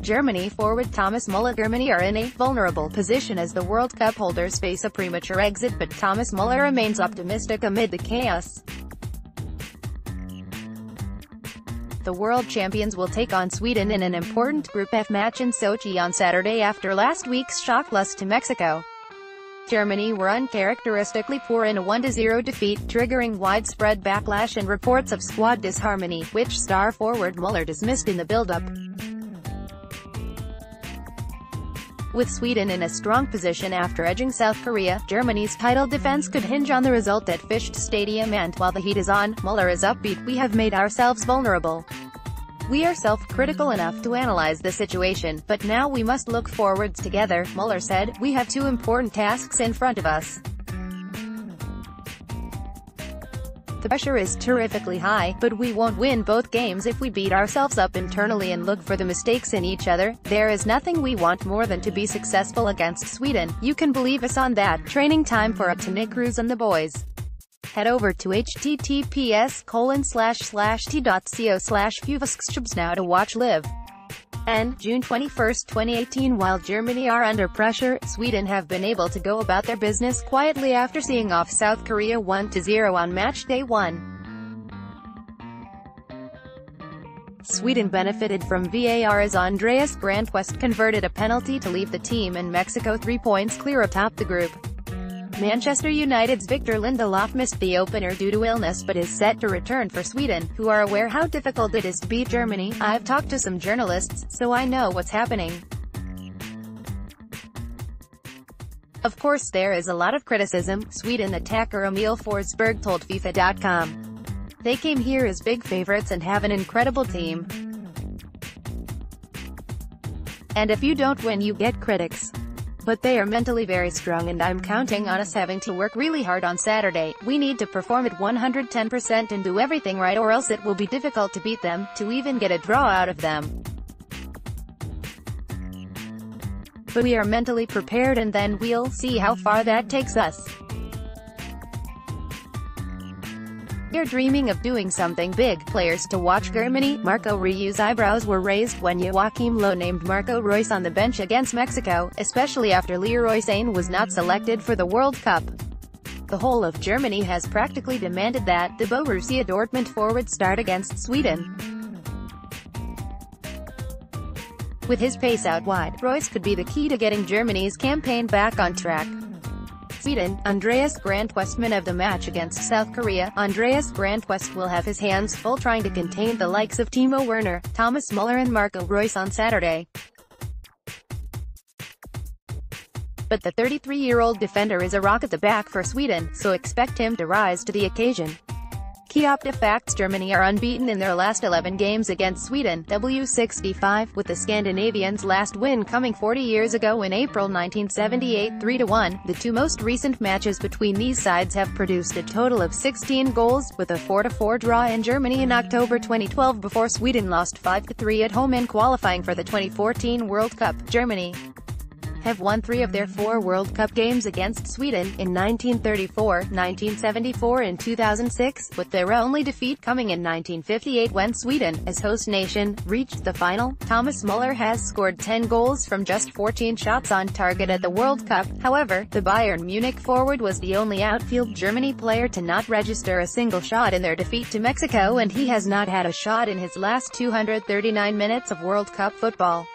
Germany forward Thomas MullerGermany are in a vulnerable position as the World Cup holders face a premature exit, but Thomas Muller remains optimistic amid the chaos. The world champions will take on Sweden in an important Group F match in Sochi on Saturday after last week's shock loss to Mexico. Germany were uncharacteristically poor in a 1-0 defeat, triggering widespread backlash and reports of squad disharmony, which star forward Muller dismissed in the build-up. With Sweden in a strong position after edging South Korea, Germany's title defense could hinge on the result at Fichte Stadium, and while the heat is on, Muller is upbeat. "We have made ourselves vulnerable. We are self-critical enough to analyze the situation, but now we must look forwards together," Muller said. "We have two important tasks in front of us. The pressure is terrifically high, but we won't win both games if we beat ourselves up internally and look for the mistakes in each other. There is nothing we want more than to be successful against Sweden. You can believe us on that." Training time for up to Nick Cruz and the boys. Head over to https://t.co/fuvasksjobs now to watch live. And June 21, 2018. While Germany are under pressure, Sweden have been able to go about their business quietly after seeing off South Korea 1-0 on match day 1. Sweden benefited from VAR as Andreas Granqvist converted a penalty to leave the team and Mexico 3 points clear atop the group. Manchester United's Victor Lindelof missed the opener due to illness but is set to return for Sweden, who are aware how difficult it is to beat Germany. "I've talked to some journalists, so I know what's happening. Of course there is a lot of criticism," Sweden attacker Emil Forsberg told FIFA.com. "They came here as big favorites and have an incredible team. And if you don't win you get critics. But they are mentally very strong and I'm counting on us having to work really hard on Saturday. We need to perform at 110% and do everything right, or else it will be difficult to beat them, to even get a draw out of them. But we are mentally prepared and then we'll see how far that takes us. We're dreaming of doing something big." Players to watch Germany. Marco Reu's eyebrows were raised when Joachim Low named Marco Reus on the bench against Mexico, especially after Leroy Sané was not selected for the World Cup. The whole of Germany has practically demanded that the Borussia Dortmund forward start against Sweden. With his pace out wide, Reus could be the key to getting Germany's campaign back on track. Sweden. Andreas Granqvist man of the match against South Korea. Andreas Granqvist will have his hands full trying to contain the likes of Timo Werner, Thomas Muller and Marco Reus on Saturday. But the 33-year-old defender is a rock at the back for Sweden, so expect him to rise to the occasion. Key Opta facts: Germany are unbeaten in their last 11 games against Sweden, W65, with the Scandinavians' last win coming 40 years ago in April 1978, 3-1. The two most recent matches between these sides have produced a total of 16 goals, with a 4-4 draw in Germany in October 2012 before Sweden lost 5-3 at home in qualifying for the 2014 World Cup. Germany have won 3 of their 4 World Cup games against Sweden, in 1934, 1974 and 2006, with their only defeat coming in 1958 when Sweden, as host nation, reached the final. Thomas Muller has scored 10 goals from just 14 shots on target at the World Cup. However, the Bayern Munich forward was the only outfield Germany player to not register a single shot in their defeat to Mexico, and he has not had a shot in his last 239 minutes of World Cup football.